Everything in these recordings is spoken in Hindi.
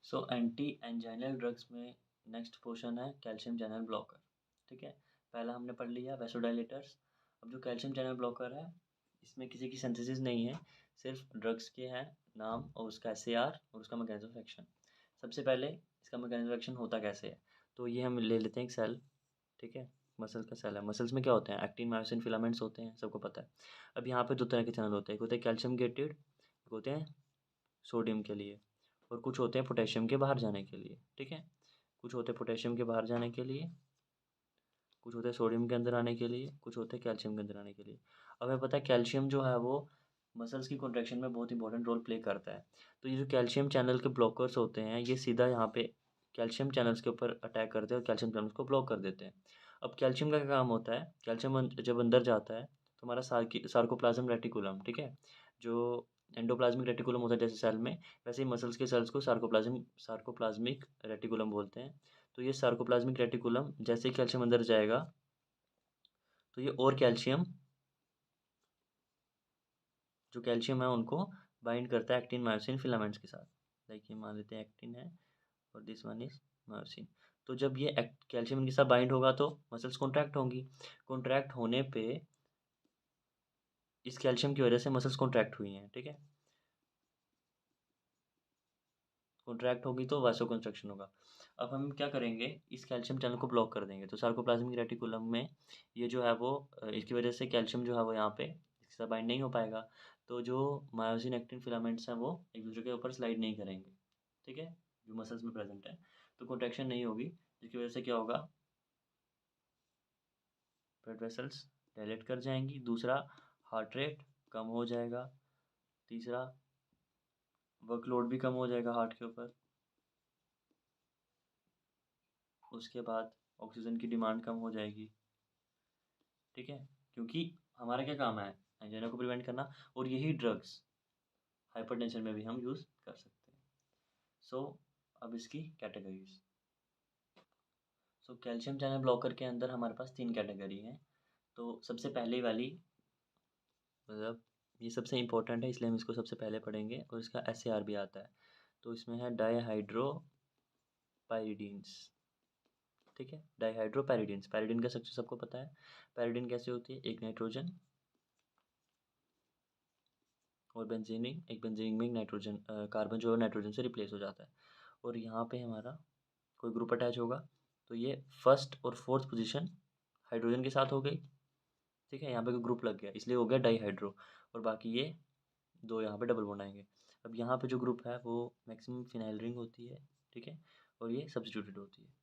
सो एंटी एंजाइनल ड्रग्स में नेक्स्ट पोर्शन है कैल्शियम चैनल ब्लॉकर। ठीक है, पहला हमने पढ़ लिया वैसोडाइलेटर्स। अब जो कैल्शियम चैनल ब्लॉकर है, इसमें किसी की सिंथेसिस नहीं है, सिर्फ ड्रग्स के हैं नाम और उसका एसएआर और उसका मैकेनिज्म ऑफ एक्शन। सबसे पहले इसका मैकेनिज्म ऑफ एक्शन होता कैसे है, तो ये हम ले लेते हैं एक सेल। ठीक है, मसल का सेल है। मसल्स में क्या होते हैं, एक्टिन मायोसिन फिलामेंट्स होते हैं, सबको पता है। अब यहाँ पे दो तरह के चैनल होते हैं, एक होते हैं कैल्शियम गेटेड, एक होते हैं सोडियम के लिए, और कुछ होते हैं पोटेशियम के बाहर जाने के लिए। ठीक है, कुछ होते हैं पोटेशियम के बाहर जाने के लिए, कुछ होते हैं सोडियम के अंदर आने के लिए, कुछ होते हैं कैल्शियम के अंदर आने के लिए। अब हमें पता है कैल्शियम जो है वो मसल्स की कॉन्ट्रैक्शन में बहुत इंपॉर्टेंट रोल प्ले करता है। तो ये जो कैल्शियम चैनल के ब्लॉकर्स होते हैं, ये सीधा यहाँ पे कैल्शियम चैनल्स के ऊपर अटैक करते हैं और कैल्शियम चैनल्स को ब्लॉक कर देते हैं। अब कैल्शियम का क्या काम होता है, कैल्शियम जब अंदर जाता है तो हमारा सार्कोप्लाज्म रेटिकुलम, ठीक है, जो एंडोप्लाज्मिक रेटिकुलम होता है जैसे सेल में, वैसे ही मसल्स के सेल्स को सार्कोप्लाज्मिक रेटिकुलम बोलते हैं। तो ये सार्कोप्लाज्मिक रेटिकुलम जैसे ही कैल्शियम अंदर जाएगा, तो ये और कैल्शियम, जो कैल्शियम है उनको बाइंड करता है एक्टिन मायोसिन फिलामेंट्स के साथ। लाइक ये मान लेते हैं एक्टिन है और दिस वन इज मायोसिन। तो जब ये कैल्शियम इनके साथ बाइंड होगा तो मसल्स कॉन्ट्रैक्ट होंगी। कॉन्ट्रैक्ट होने पे इस कैल्शियम की वजह से मसल्स कॉन्ट्रैक्ट हुई हैं। ठीक है, कॉन्ट्रैक्ट होगी तो वासो कंस्ट्रक्शन होगा। अब हम क्या करेंगे, इस कैल्शियम चैनल को ब्लॉक कर देंगे। तो सार्कोप्लाज्मिक रेटिकुलम में ये जो है वो इसकी वजह से कैल्शियम जो है वो यहाँ पे इसके साथ बाइंड नहीं हो पाएगा। तो जो मायोसिन एक्टिन फिलामेंट्स हैं वो एक दूसरे के ऊपर स्लाइड नहीं करेंगे। ठीक है, जो मसल्स में प्रेजेंट है, तो कॉन्ट्रैक्शन नहीं होगी, जिसकी वजह से क्या होगा, ब्लड वेसल्स डायलेट कर जाएंगी। दूसरा, हार्ट रेट कम हो जाएगा। तीसरा, वर्कलोड भी कम हो जाएगा हार्ट के ऊपर। उसके बाद ऑक्सीजन की डिमांड कम हो जाएगी। ठीक है, क्योंकि हमारा क्या काम है, एंजाइना को प्रिवेंट करना, और यही ड्रग्स हाइपरटेंशन में भी हम यूज़ कर सकते हैं। सो अब इसकी categories. So calcium channel blocker के अंदर हमारे पास 3 कैटेगरी हैं। तो सबसे पहले वाली, मतलब ये सबसे इम्पोर्टेंट है इसलिए हम इसको सबसे पहले पढ़ेंगे, और इसका एसएआर भी आता है। तो इसमें है डाईहाइड्रोपाइरिडीन्स। ठीक है, डाईहाइड्रोपाइरिडीन्स, पैरिडीन का स्ट्रक्चर सबको पता है। पैरिडीन कैसे होती है, एक नाइट्रोजन और बेंजीन रिंग, एक बेंजीन रिंग में एक नाइट्रोजन कार्बन जो है नाइट्रोजन से रिप्लेस हो जाता है, और यहाँ पे हमारा कोई ग्रुप अटैच होगा। तो ये फर्स्ट और फोर्थ पोजीशन हाइड्रोजन के साथ हो गई। ठीक है, यहाँ पे कोई ग्रुप लग गया इसलिए हो गया डाईहाइड्रो, और बाकी ये दो यहाँ पे डबल बॉन्ड आएंगे। अब यहाँ पे जो ग्रुप है वो मैक्सिमम फिनाइल रिंग होती है। ठीक है, और ये सब्स्टिट्यूटेड होती है,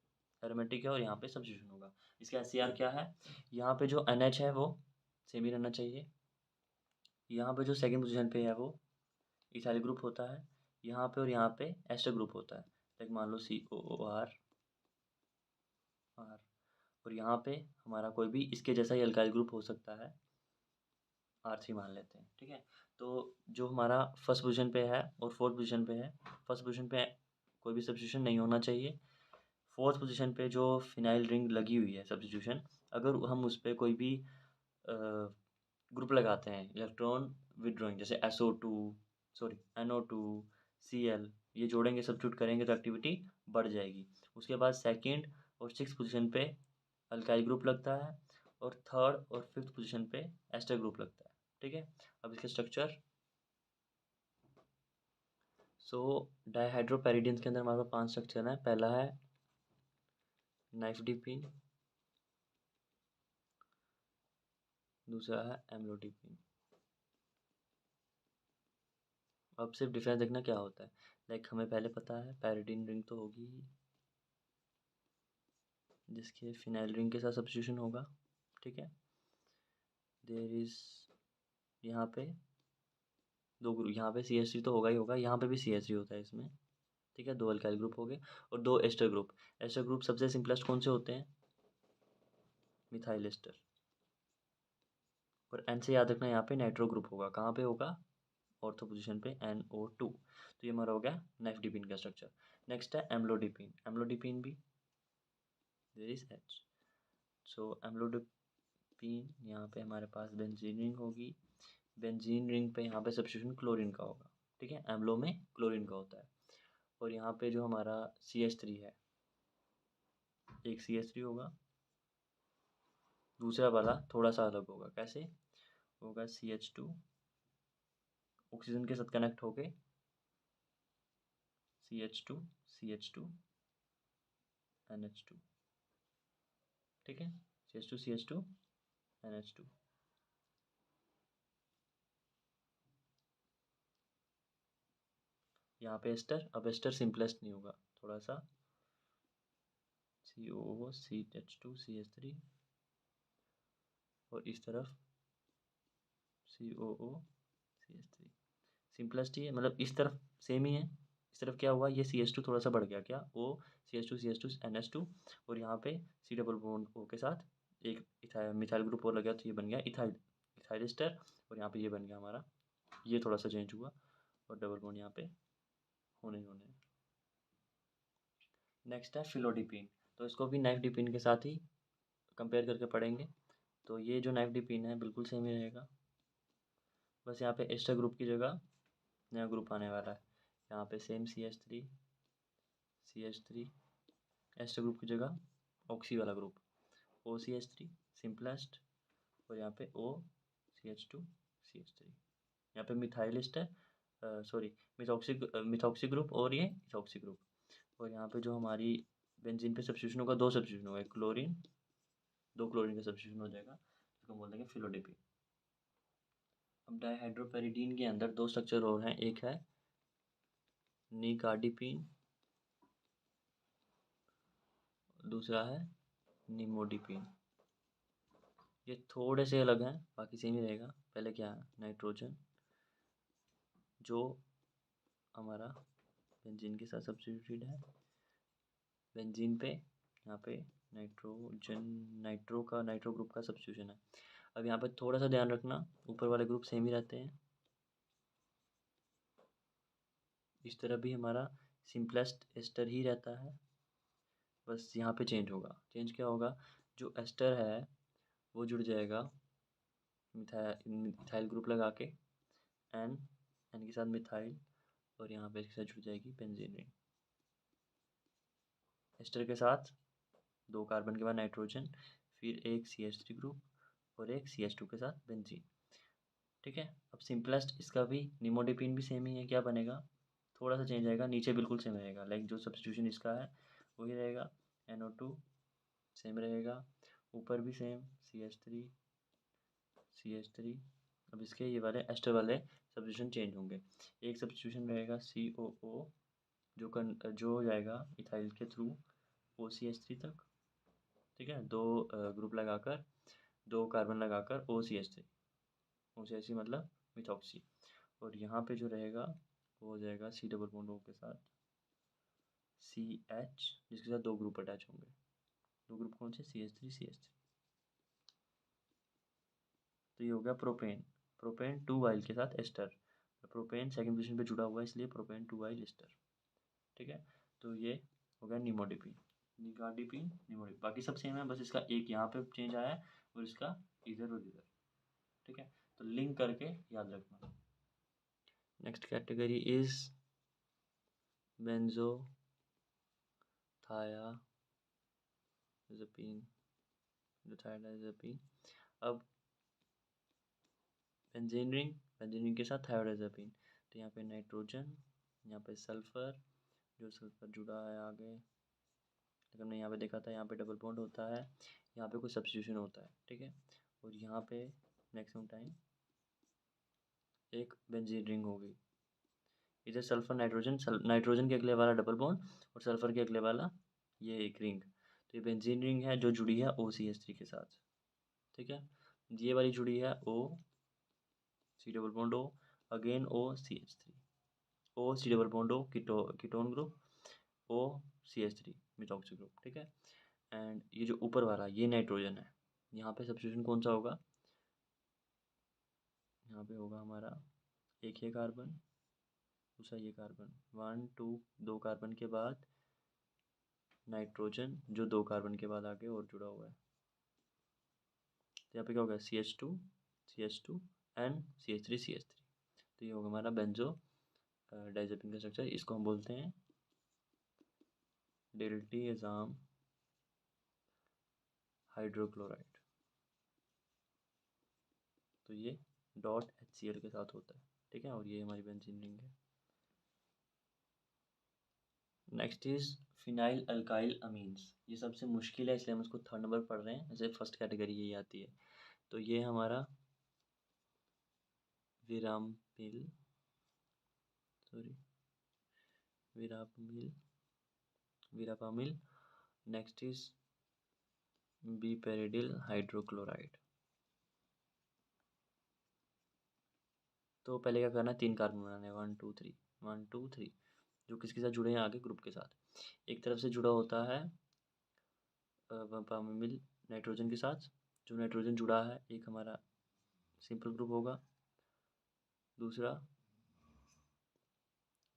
एरोमेटिक है, और यहाँ पे सब्स्टिट्यूशन होगा। इसका एससीआर क्या है, यहाँ पे जो एनएच है वो सेम ही रहना चाहिए। यहाँ पे जो सेकंड पोजीशन पे है वो इथाइल ग्रुप होता है यहाँ पे, और यहाँ पे एस्टर ग्रुप होता है। लाइक मान लो COOR, और यहाँ पे हमारा कोई भी इसके जैसा ही अल्काइल ग्रुप हो सकता है, R3 मान लेते हैं। ठीक है, तो जो हमारा फर्स्ट पोजीशन पे है और फोर्थ पोजीशन पे है, फर्स्ट पोजीशन पे कोई भी सब्स्टिट्यूशन नहीं होना चाहिए। फोर्थ पोजीशन पे जो फिनाइल रिंग लगी हुई है सब्स्टिट्यूशन, अगर हम उस पर कोई भी ग्रुप लगाते हैं इलेक्ट्रॉन विदड्रॉइंग, जैसे NO2 Cl, ये जोड़ेंगे सब्स्टिट्यूट करेंगे तो एक्टिविटी बढ़ जाएगी। उसके बाद सेकंड और सिक्स पोजीशन पे अल्काइल ग्रुप लगता है, और थर्ड और फिफ्थ पोजीशन पे एस्टर ग्रुप लगता है। ठीक है, अब इसके स्ट्रक्चर। सो डाईहाइड्रोपेरिडिन्स के अंदर हमारे पास 5 स्ट्रक्चर हैं। पहला है नाइफडीपिन, दूसरा है एम्लोडिपिन। अब सिर्फ डिफरेंस देखना क्या होता है। लाइक हमें पहले पता है पैरिडीन रिंग तो होगी ही, जिसके फिनाइल रिंग के साथ सब्स्टिट्यूशन होगा। ठीक है, देयर इज यहाँ पे दो ग्रुप, यहाँ पे CH3 तो होगा ही होगा, यहाँ पे भी CH3 होता है इसमें। ठीक है, दो अल्काइल ग्रुप हो गए और दो एस्टर ग्रुप। एस्टर ग्रुप सबसे सिंपलेस्ट कौन से होते हैं, मिथाइल एस्टर। और एन से याद रखना, यहाँ पे नाइट्रो ग्रुप होगा, कहाँ पे होगा, ऑर्थो पोजीशन पे NO2। तो ये हमारा हो गया नाइफडीपिन का स्ट्रक्चर। नेक्स्ट है एम्लोडिपिन। एम्लोडिपिन भी there is H। So amlodipine, यहाँ पे हमारे पास बेंजीन रिंग होगी। बेंजीन रिंग पे यहाँ पे सब्स्टिट्यूशन क्लोरीन का होगा। ठीक है, एम्लो में क्लोरीन का होता है। और यहाँ पे जो हमारा CH3 है, एक CH3 होगा, दूसरा वाला थोड़ा सा अलग होगा। कैसे होगा? CH2 ऑक्सीजन के साथ कनेक्ट होके CH2 CH2 NH2, ठीक है, CH2 CH2 NH2। यहाँ पे एस्टर, अब एस्टर सिंपलेस्ट नहीं होगा, थोड़ा सा COO CH2 CH3 और इस तरफ COO CH3। सिंपलेस्ट ही है, मतलब इस तरफ सेम ही है, इस तरफ क्या हुआ, ये CH2 थोड़ा सा बढ़ गया, क्या O CH2 NH2, और यहाँ पे C डबल बॉन्ड O के साथ एक मिथाइल ग्रुप और लग गया, तो ये बन गया इथाइल एस्टर, और यहाँ पे ये बन गया हमारा, ये थोड़ा सा चेंज हुआ और डबल बॉन्ड यहाँ पे होने ही होने। नेक्स्ट है फिलोडिपीन, तो इसको भी नाइफ्डिपीन के साथ ही कंपेयर करके पढ़ेंगे। तो ये जो नाइफ्डिपीन है बिल्कुल सेम ही रहेगा, बस यहाँ पे एस्टर ग्रुप की जगह नया ग्रुप आने वाला है। यहाँ पे सेम CH3 एस्टर ग्रुप की जगह ऑक्सी वाला ग्रुप OCH3 सिंपलेस्ट, और यहाँ पे OCH2 CH3। यहाँ पे methyl ester, sorry methoxy group और ये इथॉक्सी ग्रुप, और यहाँ पे जो हमारी बेंजीन पे सब्स्टिट्यूशन होगा, दो सब्स्टिट्यूशन होगा, क्लोरीन, दो क्लोरीन का सब्स्टिट्यूशन हो जाएगा, इसको हम बोल देंगे फिलोडिपीन। अब डाइहाइड्रोपेरिडीन के अंदर दो स्ट्रक्चर और हैं, एक है निकार्डिपीन, दूसरा है निमोडिपीन। ये थोड़े से अलग हैं, बाकी सेम ही रहेगा। पहले क्या है, नाइट्रोजन जो हमारा बेंजीन के साथ सब्स्टिट्यूटेड है, बेंजीन पे यहाँ पे नाइट्रोजन नाइट्रो ग्रुप का सब्स्टिट्यूशन है। अब यहाँ पे थोड़ा सा ध्यान रखना, ऊपर वाले ग्रुप सेम ही रहते हैं। इस तरह भी हमारा सिंपलेस्ट एस्टर ही रहता है, बस यहाँ पे चेंज होगा। चेंज क्या होगा, जो एस्टर है वो जुड़ जाएगा मिथाइल ग्रुप लगा के, एन के साथ मिथाइल, और यहाँ पे इसके साथ जुड़ जाएगी बेंजीन रिंग। एस्टर के साथ दो कार्बन के बाद नाइट्रोजन, फिर एक CH3 ग्रुप और एक CH2 के साथ बेंजीन, ठीक है। अब सिंपलेस्ट इसका भी निमोडिपीन भी सेम ही है, क्या बनेगा, थोड़ा सा चेंज आएगा, नीचे बिल्कुल सेम रहेगा, लाइक जो सब्स्टिट्यूशन इसका है वही रहेगा, NO2 सेम रहेगा, ऊपर भी सेम CH3। अब इसके ये वाले एस्टर वाले सब्स्टिट्यूशन चेंज होंगे। एक सब्स्टिट्यूशन रहेगा COO जो हो जाएगा इथाइल के थ्रू OCH3 तक, ठीक है, दो ग्रुप लगाकर, दो कार्बन लगाकर OCH3 मतलब मिथॉक्सी, और यहाँ पे जो रहेगा वो हो जाएगा C डबल बॉन्ड O के साथ CH, जिसके साथ दो ग्रुप अटैच होंगे। दो ग्रुप कौन से, CH3। तो ये हो गया प्रोपेन 2 वाइल के साथ एस्टर, प्रोपेन सेकंड पोजीशन पे जुड़ा हुआ है इसलिए प्रोपेन 2 वाइल एस्टर, ठीक है। तो ये हो गया निमोडिपीन, निमोडिपीन, बाकी सब सेम है, बस इसका एक यहाँ पे चेंज आया है और इसका इधर और इधर, ठीक है। तो लिंक करके याद रखना। Next category is benzothiazepine. अब बेंजीन रिंग के साथ थायोडाइज़ेपिन, तो यहाँ पे नाइट्रोजन, यहाँ पे सल्फर, जो सल्फर जुड़ा है आगे, लेकिन हमने यहाँ पे देखा था यहाँ पे डबल बॉन्ड होता है, यहाँ पे कुछ सब्स्टिट्यूशन होता है, ठीक है। और यहाँ पे मैक्सिमम टाइम एक बेंजीन रिंग होगी, इधर सल्फर नाइट्रोजन के अगले वाला डबल बॉन्ड और सल्फर के अगले वाला ये एक रिंग, तो ये बेंजीन रिंग है जो जुड़ी है OCH3 के साथ, ठीक है। ये वाली जुड़ी है C double bond O, again OCH3, C double bond O ketone group, OCH3 methoxy group, ठीक है। एंड ये जो ऊपर वाला ये नाइट्रोजन है, यहाँ पे सब्स्टिट्यूशन कौन सा होगा, यहाँ पे होगा हमारा एक ये कार्बन, दूसरा ये कार्बन, 1 2 दो कार्बन के बाद नाइट्रोजन जो दो कार्बन के बाद आगे और जुड़ा हुआ है, तो यहाँ पे क्या होगा CH2 एंड CH3। तो ये होगा हमारा बेंजो डाइज़ेपिन का स्ट्रक्चर, इसको हम बोलते हैं डिल्टीएजाम हाइड्रोक्लोराइड, तो ये डॉट HCl के साथ होता है, ठीक है। और ये हमारी बेंजीन रिंग है। Next is phenyl alkyl amines. ये सबसे मुश्किल है, इसलिए हम इसको 3rd नंबर पढ़ रहे हैं। जैसे फर्स्ट कैटेगरी यही आती है। तो ये हमारा विरामिल verapamil. Next is bepridil hydrochloride. तो पहले क्या करना है, 3 कार्बन बनाने हैं, 1 2 3 1 2 3, जो किसके साथ जुड़े हैं आगे ग्रुप के साथ। एक तरफ से जुड़ा होता है पामिल नाइट्रोजन के साथ, जो नाइट्रोजन जुड़ा है एक हमारा सिंपल ग्रुप होगा। दूसरा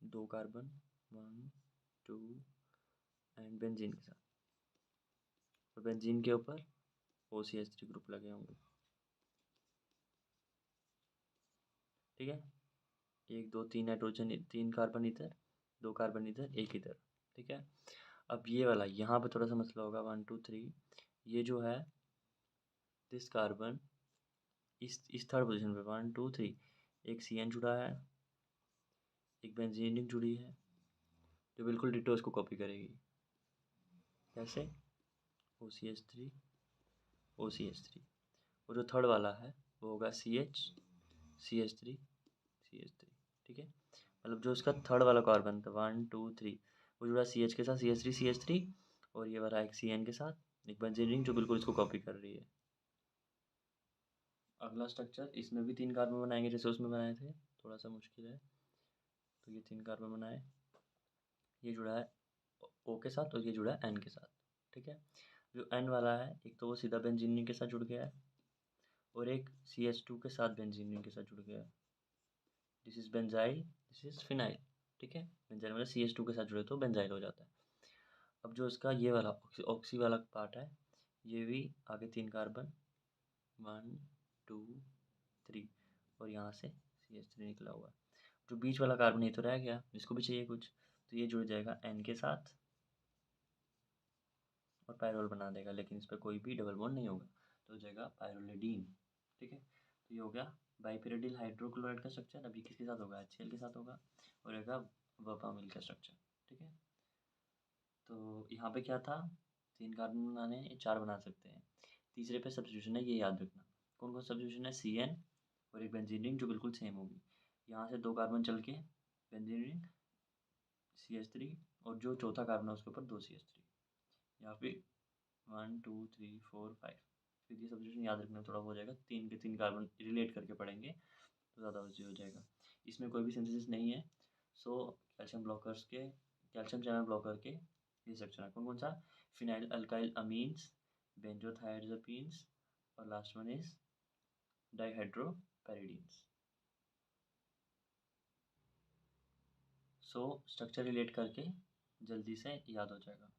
2 कार्बन 1 2 एंड बेंजीन के साथ, और बेंजीन के ऊपर OCH3 ग्रुप लगे होंगे, ठीक है। 1 2 3 नाइट्रोजन, 3 कार्बन इधर, 2 कार्बन इधर, 1 इधर, ठीक है। अब ये वाला यहाँ पे थोड़ा सा मसला होगा, 1 2 3, ये जो है दिस कार्बन इस 3rd पोजीशन पे 1 2 3 एक CN जुड़ा है, एक बेंजीन रिंग जुड़ी है, जो बिल्कुल डिटो इसको कॉपी करेगी। कैसे? OCH3 OCH3, और जो 3rd वाला है वो होगा CH3, ठीक है। मतलब जो इसका 3rd वाला कार्बन था 1 2 3, वो जुड़ा CH के साथ, CH3, और ये वाला एक CN के साथ, एक बेंजीन रिंग जो बिल्कुल इसको कॉपी कर रही है। अगला स्ट्रक्चर, इसमें भी 3 कार्बन बनाएंगे जैसे उसमें बनाए थे, थोड़ा सा मुश्किल है। तो ये 3 कार्बन बनाए, ये जुड़ा है O के साथ और ये जुड़ा है N के साथ, ठीक है। जो N वाला है, एक तो वो सीधा बेंजीन रिंग के साथ जुड़ गया है, और एक CH2 के साथ बेंजीन रिंग के साथ जुड़ गया है। This is benzyl, this is phenyl, ठीक है। बेंजाइल मतलब CH2 के साथ जुड़े तो बेंजाइल हो जाता है। अब जो इसका ये वाला ऑक्सी वाला पार्ट है, ये भी आगे 3 कार्बन 1 2 3, और यहाँ से CH3 निकला हुआ है। जो बीच वाला कार्बन ये तो रह गया, इसको भी चाहिए कुछ, तो ये जुड़ जाएगा N के साथ और पायरोल बना देगा, लेकिन इस पर कोई भी डबल बॉन्ड नहीं होगा, तो हो जाएगा पायरोलिडीन, ठीक है। तो ये हो गया बाइपिरिडिल हाइड्रोक्लोराइड का स्ट्रक्चर। अभी किसके साथ होगा, HCl के साथ होगा, और रहेगा वर्पामिल का स्ट्रक्चर, ठीक है। तो यहाँ पे क्या था, 3 कार्बन बनाने हैं, 4 बना सकते हैं। तीसरे पे सब्स्टिट्यूशन है, ये याद रखना। कौन कौन सब्स्टिट्यूशन है, CN और एक बेंजीन रिंग जो बिल्कुल सेम होगी। यहाँ से 2 कार्बन चल के बेंजीन रिंग CH3, और जो चौथा कार्बन है उसके ऊपर 2 CH3। यहाँ पे 1 2 3 4 5, फिर ये सब्स्टिट्यूशन याद रखना, थोड़ा हो जाएगा। 3 के 3 कार्बन रिलेट करके पढ़ेंगे तो ज़्यादा ईजी हो जाएगा। इसमें कोई भी सिंथेसिस नहीं है। सो कैल्शियम चैनल ब्लॉकर के ये सेक्शन है। कौन कौन सा, फिनाइल अल्काइल अमीन्स, बेंजोथाइडजोपीन्स, और last one is dihydropyridines. So structure relate करके जल्दी से याद हो जाएगा।